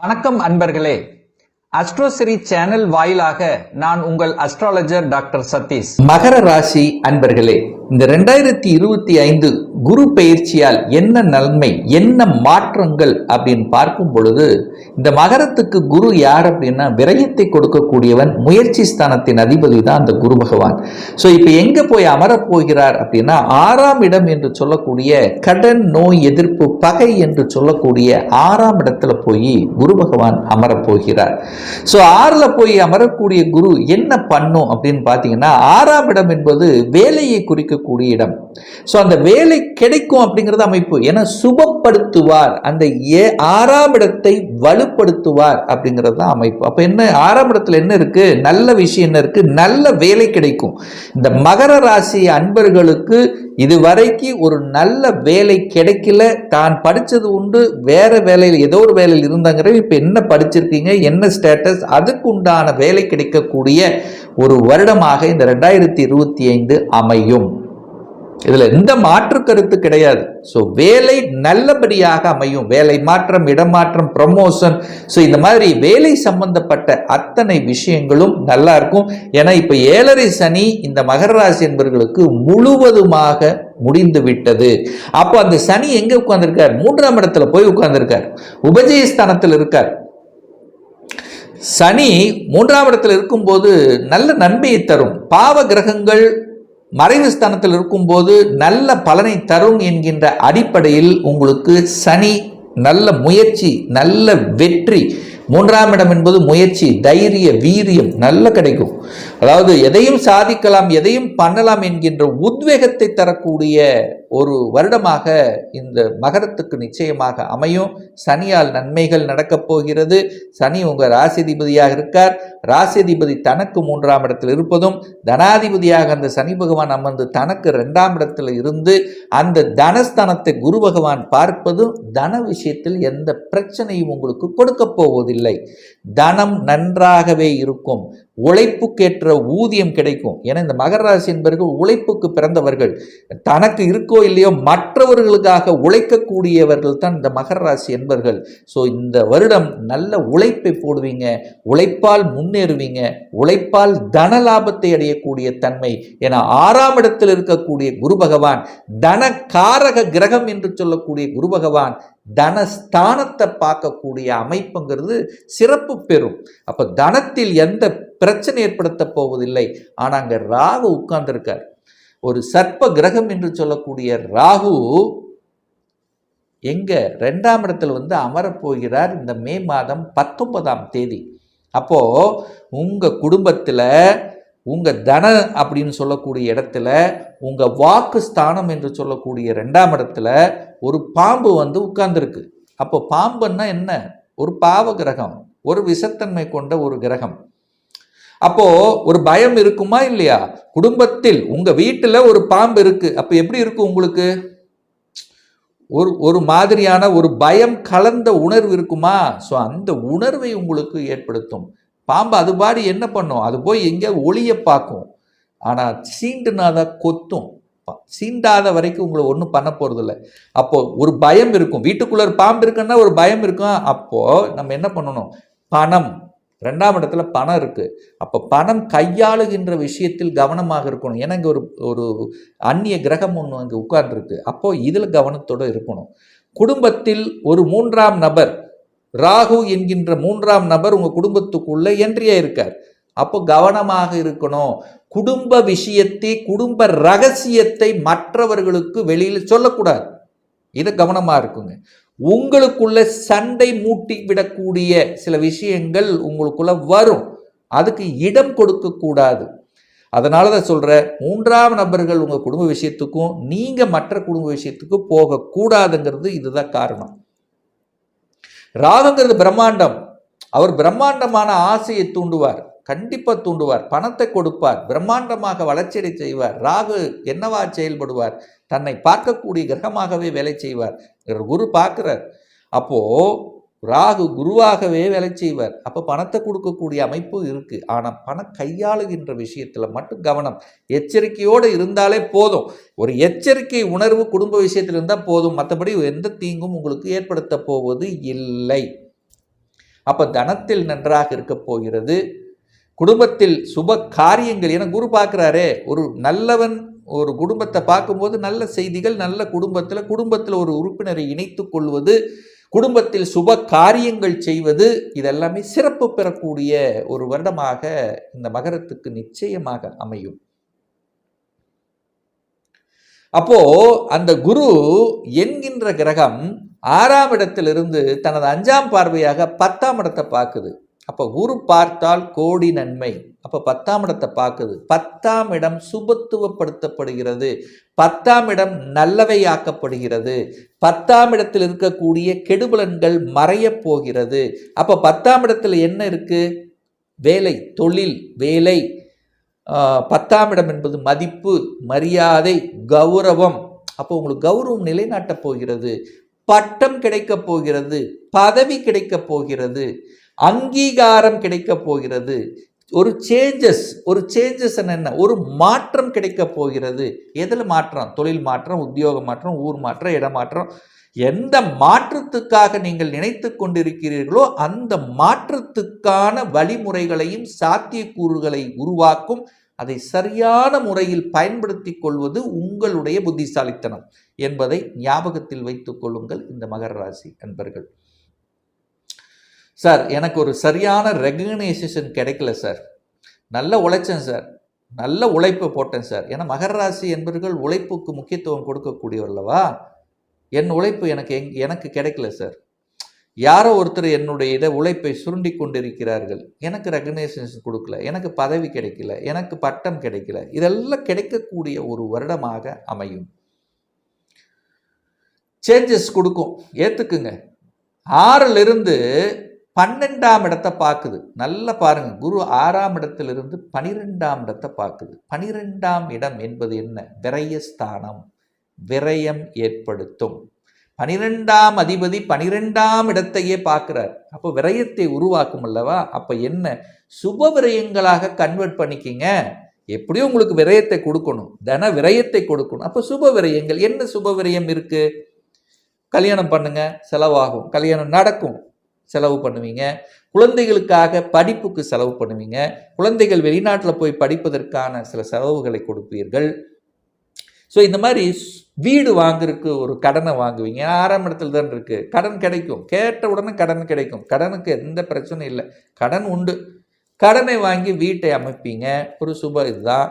வணக்கம் அன்பர்களே. அஸ்ட்ரோசிரி சேனல் வாயிலாக நான் உங்கள் அஸ்ட்ராலஜர் டாக்டர் சதீஷ். மகர ராசி அன்பர்களே, இந்த 2025 குரு பெயர்ச்சியால் என்ன நன்மை, என்ன மாற்றங்கள் அப்படின்னு பார்க்கும் பொழுது, இந்த மகரத்துக்கு குரு யார் அப்படின்னா விரயத்தை கொடுக்கக்கூடியவன், முயற்சி ஸ்தானத்தின் அதிபதி தான் அந்த குரு பகவான். ஸோ இப்போ எங்கே போய் அமரப்போகிறார் அப்படின்னா 6ஆம் இடம் என்று சொல்லக்கூடிய கடன், நோய் எதிர்ப்பு, பகை என்று சொல்லக்கூடிய 6ஆம் இடத்துல போய் குரு பகவான் அமரப்போகிறார். ஸோ 6ல் போய் அமரக்கூடிய குரு என்ன பண்ணும் அப்படின்னு பார்த்தீங்கன்னா, 6ஆம் இடம் என்பது வேலையை குறிக்கக்கூடிய இடம். ஸோ அந்த வேலை கிடைக்கும் அப்படிங்கிறது அமைப்பு. ஏன்னா சுபப்படுத்துவார், அந்த 6ஆம் இடத்தை வலுப்படுத்துவார் அப்படிங்கிறது தான் அமைப்பு. அப்போ என்ன, 6ஆம் இடத்துல என்ன இருக்கு, நல்ல விஷயம் என்ன இருக்கு, நல்ல வேலை கிடைக்கும். இந்த மகர ராசி அன்பர்களுக்கு இதுவரைக்கும் ஒரு நல்ல வேலை கிடைக்கல, தான் படித்தது உண்டு, வேற வேலையில் ஏதோ ஒரு வேலையில் இருந்தாங்கிற, இப்போ என்ன படிச்சிருக்கீங்க, என்ன ஸ்டேட்டஸ், அதுக்கு உண்டான வேலை கிடைக்கக்கூடிய ஒரு வருடமாக இந்த 2025 அமையும். இதுல எந்த மாற்று கருத்து கிடையாது. ஸோ வேலை நல்லபடியாக அமையும். வேலை மாற்றம், இடமாற்றம், ப்ரமோஷன், ஸோ இந்த மாதிரி வேலை சம்பந்தப்பட்ட அத்தனை விஷயங்களும் நல்லா இருக்கும். ஏன்னா இப்ப 7.5 சனி இந்த மகர ராசி என்பவர்களுக்கு முழுவதுமாக முடிந்து விட்டது. அப்போ அந்த சனி எங்க உட்கார்ந்திருக்கார், 3ஆம் இடத்துல போய் உட்கார்ந்திருக்கார், உபஜயஸ்தானத்தில் இருக்கார். சனி 3ஆம் இடத்துல இருக்கும்போது நல்ல நன்மையை தரும். பாவ கிரகங்கள் மறைவு ஸ்தானத்தில் இருக்கும்போது நல்ல பலனை தரும் என்கின்ற அடிப்படையில் உங்களுக்கு சனி நல்ல முயற்சி, நல்ல வெற்றி. 3ஆம் இடம் என்பது முயற்சி, தைரிய, வீரியம் நல்ல கிடைக்கும். அதாவது எதையும் சாதிக்கலாம், எதையும் பண்ணலாம் என்கின்ற உத்வேகத்தை தரக்கூடிய ஒரு வருடமாக இந்த மகரத்துக்கு நிச்சயமாக அமையும். சனியால் நன்மைகள் நடக்கப் போகிறது. சனி உங்க ராசிதிபதியாக இருக்கார். ராசிதிபதி தனக்கு 3ஆம் இடத்தில் இருப்பதும், தனாதிபதியாக அந்த சனி பகவான் அமர்ந்து தனக்கு 2ஆம் இடத்தில் இருந்து அந்த தனஸ்தானத்தை குரு பகவான் பார்ப்பதும் தன விஷயத்தில் எந்த பிரச்சனையும் உங்களுக்கு கொடுக்க போவதில்லை. தனம் நன்றாகவே இருக்கும். உழைப்புக்கேற்ற ஊதியம் கிடைக்கும். ஏன்னா இந்த மகர ராசி என்பவர்கள் உழைப்புக்கு பிறந்தவர்கள். தனக்கு இருக்கோ இல்லையோ மற்றவர்களுக்காக உழைக்கக்கூடியவர்கள் தான் இந்த மகர ராசி என்பவர்கள். ஸோ இந்த வருடம் நல்ல உழைப்பை போடுவீங்க, உழைப்பால் முன்னேறுவீங்க, உழைப்பால் தன லாபத்தை அடையக்கூடிய தன்மை. ஏன்னா 6ஆம் இடத்தில் இருக்கக்கூடிய குரு பகவான் தனகாரக கிரகம் என்று சொல்லக்கூடிய குரு பகவான் தனஸ்தானத்தை பார்க்கக்கூடிய அமைப்புங்கிறது சிறப்பு பெறும். அப்ப தனத்தில் எந்த பிரச்சனை ஏற்படுத்த போவதில்லை. ஆனா அங்க ராகு உட்கார்ந்திருக்கார், ஒரு சர்ப்ப கிரகம் என்று சொல்லக்கூடிய ராகு எங்க 2ஆம் இடத்துல அமரப்போகிறார் இந்த மே மாதம் 19ஆம் தேதி. அப்போ உங்க குடும்பத்துல, உங்க தன அப்படின்னு சொல்லக்கூடிய இடத்துல, உங்க வாக்கு ஸ்தானம் என்று சொல்லக்கூடிய 2ஆம் இடத்துல ஒரு பாம்பு உட்கார்ந்துருக்கு. அப்போ பாம்புன்னா என்ன, ஒரு பாவ கிரகம், ஒரு விஷத்தன்மை கொண்ட ஒரு கிரகம். அப்போ ஒரு பயம் இருக்குமா இல்லையா? குடும்பத்தில் உங்க வீட்டுல ஒரு பாம்பு இருக்கு, அப்ப எப்படி இருக்கும் உங்களுக்கு? ஒரு மாதிரியான ஒரு பயம் கலந்த உணர்வு இருக்குமா? ஸோ அந்த உணர்வை உங்களுக்கு ஏற்படுத்தும். பாம்பு அது பாடி என்ன பண்ணும், அது போய் எங்கேயா ஒளிய பார்க்கும். ஆனா சீண்டுனாதான் கொத்தும். சீண்டாத வரைக்கும் உங்களை ஒன்றும் பண்ண போறது இல்லை. அப்போ ஒரு பயம் இருக்கும். வீட்டுக்குள்ள ஒரு பாம்பு இருக்குன்னா ஒரு பயம் இருக்கும். அப்போ நம்ம என்ன பண்ணணும், பணம் 2ஆம் இடத்துல பணம் இருக்கு. அப்போ பணம் கையாளுகின்ற விஷயத்தில் கவனமாக இருக்கணும். ஏன்னா இங்கே ஒரு அந்நிய கிரகம் ஒன்று அங்கே உட்கார்ந்துருக்கு. அப்போ இதில் கவனத்தோடு இருக்கணும். குடும்பத்தில் ஒரு 3ஆம் நபர், ராகு என்கின்ற 3ஆம் நபர் உங்கள் குடும்பத்துக்குள்ள என்ட்ரியா இருக்கார். அப்போ கவனமாக இருக்கணும். குடும்ப விஷயத்தை, குடும்ப ரகசியத்தை மற்றவர்களுக்கு வெளியில் சொல்லக்கூடாது. இது கவனமா இருக்குங்க. உங்களுக்குள்ள சண்டை மூட்டி விடக்கூடிய சில விஷயங்கள் உங்களுக்குள்ள வரும், அதுக்கு இடம் கொடுக்க கூடாது. அதனால தான் சொல்ற, 3ஆம் நபர்கள் உங்க குடும்ப விஷயத்துக்கும் நீங்க மற்ற குடும்ப விஷயத்துக்கும் போக கூடாதுங்கிறது இதுதான் காரணம். ராகுங்கிறது பிரம்மாண்டம். அவர் பிரம்மாண்டமான ஆசையை தூண்டுவார், கண்டிப்பா தூண்டுவார், பணத்தை கொடுப்பார், பிரம்மாண்டமாக வளர்ச்சியடை செய்வார். ராகு என்னவா செயல்படுவார், தன்னை பார்க்கக்கூடிய கிரகமாகவே வேலை செய்வார். குரு பார்க்கிறார், அப்போ ராகு குருவாகவே வேலை செய்வார். அப்போ பணத்தை கொடுக்கக்கூடிய அமைப்பு இருக்கு. ஆனால் பணம் கையாளுகின்ற விஷயத்துல மட்டும் கவனம், எச்சரிக்கையோடு இருந்தாலே போதும். ஒரு எச்சரிக்கை உணர்வு குடும்ப விஷயத்தில் இருந்தால் போதும். மற்றபடி எந்த தீங்கும் உங்களுக்கு ஏற்படுத்த போவது இல்லை. அப்ப தனத்தில் நன்றாக இருக்க போகிறது. குடும்பத்தில் சுப காரியங்கள், என குரு பார்க்கிறாரே, ஒரு நல்லவன் ஒரு குடும்பத்தை பார்க்கும்போது நல்ல செய்திகள், நல்ல குடும்பத்தில் ஒரு உறுப்பினரை இணைத்துக் கொள்வது, குடும்பத்தில் சுப காரியங்கள் செய்வது, இதெல்லாமே சிறப்பு பெறக்கூடிய ஒரு வருடமாக இந்த மகரத்துக்கு நிச்சயமாக அமையும். அப்போ அந்த குரு என்கின்ற கிரகம் 6ஆம் இடத்திலிருந்து தனது 5ஆம் பார்வையாக 10ஆம் இடத்தை பார்க்குது. அப்ப குரு பார்த்தால் கோடி நன்மை. அப்ப 10ஆம் இடத்தை பார்க்குது. 10ஆம் இடம் சுபத்துவப்படுத்தப்படுகிறது. 10ஆம் இடம் நல்லவையாக்கப்படுகிறது. 10ஆம் இடத்தில் இருக்கக்கூடிய கெடுபலன்கள் மறைய போகிறது. அப்ப 10ஆம் இடத்துல என்ன இருக்கு? வேலை, தொழில், வேலை. 10ஆம் இடம் என்பது மதிப்பு, மரியாதை, கௌரவம். அப்போ உங்களுக்கு கௌரவம் நிலைநாட்டப் போகிறது, பட்டம் கிடைக்க போகிறது, பதவி கிடைக்க போகிறது, அங்கீகாரம் கிடைக்க போகிறது, ஒரு சேஞ்சஸ் என்ன, ஒரு மாற்றம் கிடைக்க போகிறது. எதில் மாற்றம்? தொழில் மாற்றம், உத்தியோக மாற்றம், ஊர் மாற்றம், இடமாற்றம். எந்த மாற்றத்துக்காக நீங்கள் நினைத்து கொண்டிருக்கிறீர்களோ அந்த மாற்றத்துக்கான வழிமுறைகளையும் சாத்தியக்கூறுகளை உருவாக்கும். அதை சரியான முறையில் பயன்படுத்தி கொள்வது உங்களுடைய புத்திசாலித்தனம் என்பதை ஞாபகத்தில் வைத்துக் கொள்ளுங்கள் இந்த மகர ராசி அன்பர்கள். சார், எனக்கு ஒரு சரியான ரெகக்னைசேஷன் கிடைக்கல சார், நல்ல உழைச்சேன் சார், நல்ல உழைப்பை போட்டேன் சார். ஏன்னா மகர ராசி என்பவர்கள் உழைப்புக்கு முக்கியத்துவம் கொடுக்கக்கூடியவர்களவா. என் உழைப்பு எனக்கு கிடைக்கல சார். யாரோ ஒருத்தர் என்னுடைய உழைப்பை சுருண்டி கொண்டிருக்கிறார்கள், எனக்கு ரெகக்னைசேஷன் கொடுக்கல, எனக்கு பதவி கிடைக்கல, எனக்கு பட்டம் கிடைக்கல. இதெல்லாம் கிடைக்கக்கூடிய ஒரு வருடமாக அமையும். சேஞ்சஸ் கொடுக்கும், ஏத்துக்குங்க. 6லிருந்து 12ஆம் இடத்தை பார்க்குது. நல்லா பாருங்க, குரு 6ஆம் இடத்திலிருந்து 12ஆம் இடத்தை பார்க்குது. 12ஆம் இடம் என்பது என்ன? விரயஸ்தானம், விரயம் ஏற்படுத்தும். 12ஆம் அதிபதி 12ஆம் இடத்தையே பார்க்கிறார். அப்போ விரயத்தை உருவாக்கும் அல்லவா. அப்ப என்ன? சுப விரயங்களாக கன்வெர்ட் பண்ணிக்கிங்க. எப்படியும் உங்களுக்கு விரயத்தை கொடுக்கணும், தன விரயத்தை கொடுக்கணும். அப்போ சுப விரயங்கள் என்ன? சுப விரயம் இருக்கு. கல்யாணம் பண்ணுங்க, செலவாகும். கல்யாணம் நடக்கும், செலவு பண்ணுவீங்க. குழந்தைகளுக்காக படிப்புக்கு செலவு பண்ணுவீங்க. குழந்தைகள் வெளிநாட்டில் போய் படிப்பதற்கான சில செலவுகளை கொடுப்பீர்கள். ஸோ இந்த மாதிரி வீடு வாங்குறதுக்கு ஒரு கடனை வாங்குவீங்க. 6ஆம் இடத்துல தான் இருக்கு. கடன் கிடைக்கும், கேட்ட உடனே கடன் கிடைக்கும். கடனுக்கு எந்த பிரச்சனையும் இல்லை, கடன் உண்டு. கடனை வாங்கி வீட்டை அமைப்பீங்க. ஒரு சுப இதுதான்.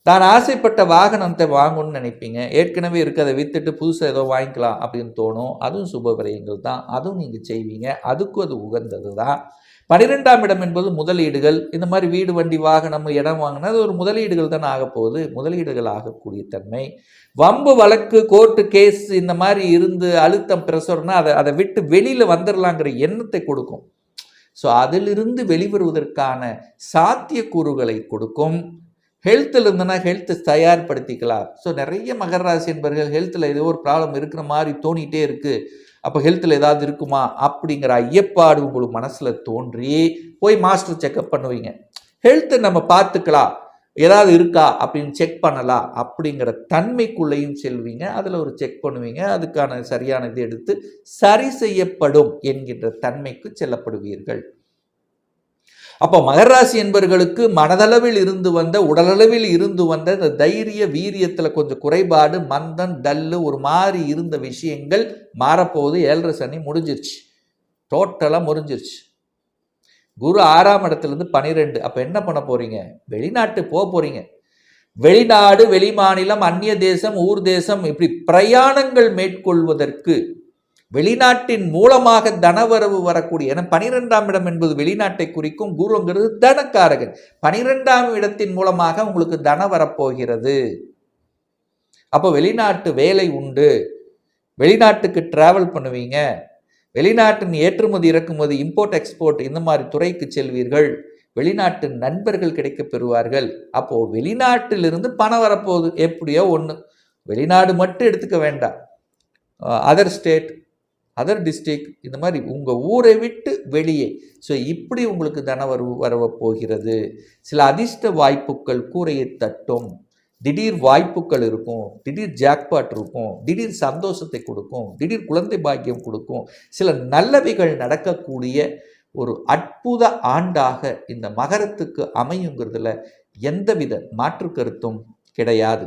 தான் ஆசைப்பட்ட வாகனத்தை வாங்கணும்னு நினைப்பீங்க. ஏற்கனவே இருக்கிறத வித்துட்டு புதுசாக ஏதோ வாங்கிக்கலாம் அப்படின்னு தோணும். அதுவும் சுப விரயங்கள் தான், அதுவும் நீங்கள் செய்வீங்க. அதுக்கும் அது உகந்தது தான். 12ஆம் இடம் என்பது முதலீடுகள். இந்த மாதிரி வீடு, வண்டி, வாகனம், இடம் வாங்கினா அது ஒரு முதலீடுகள் தான் ஆகப்போகுது. முதலீடுகள் ஆகக்கூடிய தன்மை. வம்பு வழக்கு, கோர்ட்டு கேஸ் இந்த மாதிரி இருந்து அழுத்தம், பிரஷர்னா அதை விட்டு வெளியில் வந்துடலாங்கிற எண்ணத்தை கொடுக்கும். ஸோ அதிலிருந்து வெளிவருவதற்கான சாத்தியக்கூறுகளை கொடுக்கும். ஹெல்த்தில் இருந்தனா ஹெல்த்தை தயார்படுத்திக்கலாம். ஸோ நிறைய மகர ராசி என்பவர்கள் ஹெல்த்தில் ஏதோ ஒரு ப்ராப்ளம் இருக்கிற மாதிரி தோணிகிட்டே இருக்குது. அப்போ ஹெல்த்தில் ஏதாவது இருக்குமா அப்படிங்கிற ஐயப்பாடு உங்களுக்கு மனசில் தோன்றி போய் மாஸ்டர் செக்அப் பண்ணுவீங்க. ஹெல்த்தை நம்ம பார்த்துக்கலாம், ஏதாவது இருக்கா அப்படின்னு செக் பண்ணலாம் அப்படிங்கிற தன்மைக்குள்ளேயும் செல்வீங்க. அதில் ஒரு செக் பண்ணுவீங்க, அதுக்கான சரியான இது எடுத்து சரி செய்யப்படும் என்கின்ற தன்மைக்கு செல்லப்படுவீர்கள். அப்போ மகர ராசி என்பவர்களுக்கு மனதளவில் இருந்து வந்த, உடலளவில் இருந்து வந்த இந்த தைரிய வீரியத்தில் கொஞ்சம் குறைபாடு, மந்தம், டல்லு, ஒரு மாதிரி இருந்த விஷயங்கள் மாறப்போகுது. 7.5 சனி முடிஞ்சிருச்சு, டோட்டலாக முடிஞ்சிருச்சு. குரு 6ஆம் இடத்துலேருந்து 12. அப்போ என்ன பண்ண போறீங்க? வெளிநாட்டு போக போறீங்க. வெளிநாடு, வெளி மாநிலம், அந்நிய தேசம், ஊர் தேசம், இப்படி பிரயாணங்கள் மேற்கொள்வதற்கு, வெளிநாட்டின் மூலமாக தனவரவு வரக்கூடிய, ஏன்னா 12ஆம் இடம் என்பது வெளிநாட்டை குறிக்கும். குருங்கிறது தனக்காரகன். 12ஆம் இடத்தின் மூலமாக உங்களுக்கு தன வரப்போகிறது. அப்போ வெளிநாட்டு வேலை உண்டு, வெளிநாட்டுக்கு டிராவல் பண்ணுவீங்க, வெளிநாட்டின் ஏற்றுமதி இறக்குமதி, இம்போர்ட் எக்ஸ்போர்ட் இந்த மாதிரி துறைக்கு செல்வீர்கள். வெளிநாட்டு நண்பர்கள் கிடைக்க பெறுவார்கள். அப்போ வெளிநாட்டிலிருந்து பணம் வரப்போகுது. எப்படியோ ஒன்று, வெளிநாடு மட்டும் எடுத்துக்க வேண்டாம், அதர் ஸ்டேட், அதர் டிஸ்ட்ரிக்ட், இந்த மாதிரி உங்கள் ஊரை விட்டு வெளியே. ஸோ இப்படி உங்களுக்கு வரவ போகிறது. சில அதிர்ஷ்ட வாய்ப்புகள் கூரையை தட்டும். திடீர் வாய்ப்புகள் இருக்கும், திடீர் ஜாக்பாட் இருக்கும், திடீர் சந்தோஷத்தை கொடுக்கும், திடீர் குழந்தை பாக்கியம் கொடுக்கும். சில நல்லவைகள் நடக்கக்கூடிய ஒரு அற்புத ஆண்டாக இந்த மகரத்துக்கு அமையுங்கிறதுல எந்தவித மாற்று கருத்தும் கிடையாது.